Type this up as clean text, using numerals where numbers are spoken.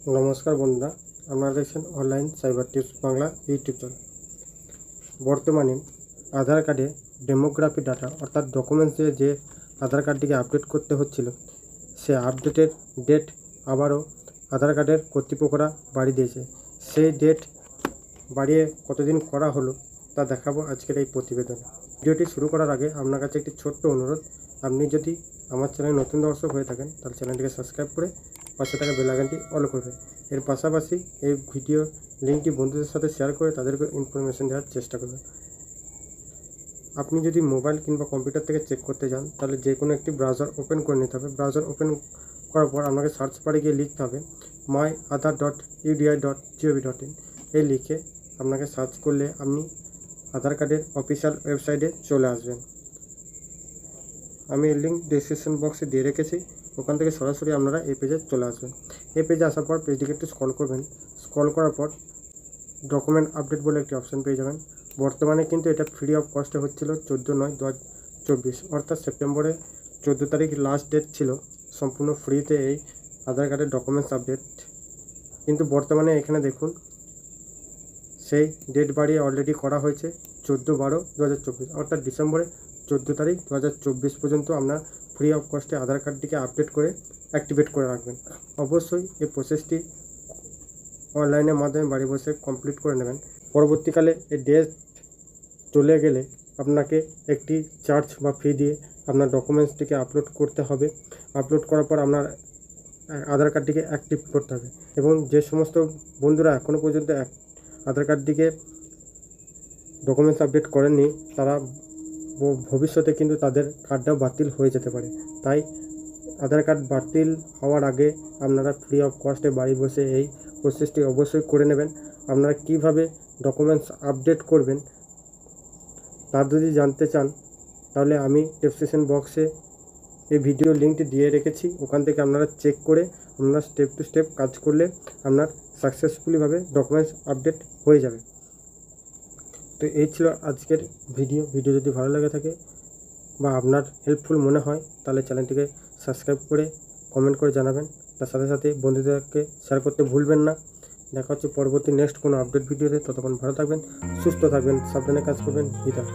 নমস্কার বন্ধুরা, আপনারা দেখছেন online cyber tips Bangla YouTube channel. বর্তমানে আধার কার্ডে ডেমোগ্রাফি ডাটা অর্থাৎ ডকুমেন্টস দিয়ে যে আধার কার্ডটিকে আপডেট করতে হচ্ছিল, সে আপডেটের ডেট আবারও আধার কার্ডের কর্তৃপক্ষরা বাড়িয়ে দিয়েছে। সেই ডেট বাড়িয়ে কতদিন করা হলো তা দেখাবো আজকের এই প্রতিবেদনে। ভিডিওটি শুরু করার আগে আপনার কাছে একটি ছোট্ট অনুরোধ, আপনি যদি আমার চ্যানেলে নতুন দর্শক হয়ে থাকেন তাহলে চ্যানেলটিকে সাবস্ক্রাইব করে পাশে থাকা বেল আইকনটি অল করবেন। এর পাশাপাশি এই ভিডিও লিঙ্কটি বন্ধুদের সাথে শেয়ার করে তাদেরকে ইনফরমেশন দেওয়ার চেষ্টা করবেন। আপনি যদি মোবাইল কিংবা কম্পিউটার থেকে চেক করতে যান তাহলে যে কোনো একটি ব্রাউজার ওপেন করে নিতে হবে। ব্রাউজার ওপেন করার পর আপনাকে সার্চ বারে গিয়ে লিখতে হবে myaadhar.udi.gov.in। এই লিখে আপনাকে সার্চ করলে আপনি আধার কার্ডের অফিসিয়াল ওয়েবসাইটে চলে আসবেন। আমি এই লিঙ্ক ডিসক্রিপশন বক্সে দিয়ে রেখেছি, ওখান থেকে সরাসরি আপনারা এই পেজে চলে আসবেন। এই পেজে আসার পর পেজটিকে একটু স্ক্রল করবেন। স্ক্রল করার পর ডকুমেন্ট আপডেট বলে একটি অপশান পেয়ে যাবেন। বর্তমানে কিন্তু এটা ফ্রি অফ কস্টে হচ্ছিল 14/9/2024, অর্থাৎ সেপ্টেম্বরে 14 তারিখ লাস্ট ডেট ছিল সম্পূর্ণ ফ্রিতে এই আধার কার্ডের ডকুমেন্টস আপডেট। কিন্তু বর্তমানে এখানে দেখুন সেই ডেট বাড়িয়ে অলরেডি করা হয়েছে 14/12/2024, অর্থাৎ ডিসেম্বরে 14 তারিখ 2024 পর্যন্ত আপনার ফ্রি অফ কস্টে আধার কার্ডটিকে আপডেট করে অ্যাক্টিভেট করে রাখবেন। অবশ্যই এই প্রসেসটি অনলাইনের মাধ্যমে বাড়ি বসে কমপ্লিট করে নেবেন। পরবর্তীকালে এই ডেট চলে গেলে আপনাকে একটি চার্জ বা ফি দিয়ে আপনার ডকুমেন্টসটিকে আপলোড করতে হবে। আপলোড করার পর আপনার আধার কার্ডটিকে অ্যাক্টিভ করতে হবে। এবং যে সমস্ত বন্ধুরা এখনও পর্যন্ত আধার কার্ডটিকে ডকুমেন্টস আপডেট করেননি, তারা ভবিষ্যতে কিন্তু তাদের কার্ডটাও বাতিল হয়ে যেতে পারে। তাই আধার কার্ড বাতিল হওয়ার আগে আপনারা ফ্রি অফ কস্টে বাড়ি বসে এই প্রসেসটি অবশ্যই করে নেবেন। আপনারা কিভাবে ডকুমেন্টস আপডেট করবেন তা যদি জানতে চান তাহলে আমি ডেসক্রিপশন বক্সে এই ভিডিও লিঙ্কটি দিয়ে রেখেছি, ওখান থেকে আপনারা চেক করে আপনারা স্টেপ টু স্টেপ কাজ করলে আপনার সাকসেসফুলিভাবে ডকুমেন্টস আপডেট হয়ে যাবে। তো এই ছিল আজকের ভিডিও। যদি ভালো লাগে থাকে বা আপনার হেল্পফুল মনে হয় তাহলে চ্যানেলটিকে সাবস্ক্রাইব করে কমেন্ট করে জানাবেন। তার সাথে সাথে বন্ধুদেরকে শেয়ার করতে ভুলবেন না। দেখা হচ্ছে পরবর্তী নেক্সট কোনো আপডেট ভিডিওতে। ততক্ষণ ভালো থাকবেন, সুস্থ থাকবেন, সাবধানে কাজ করবেন। বিদায়।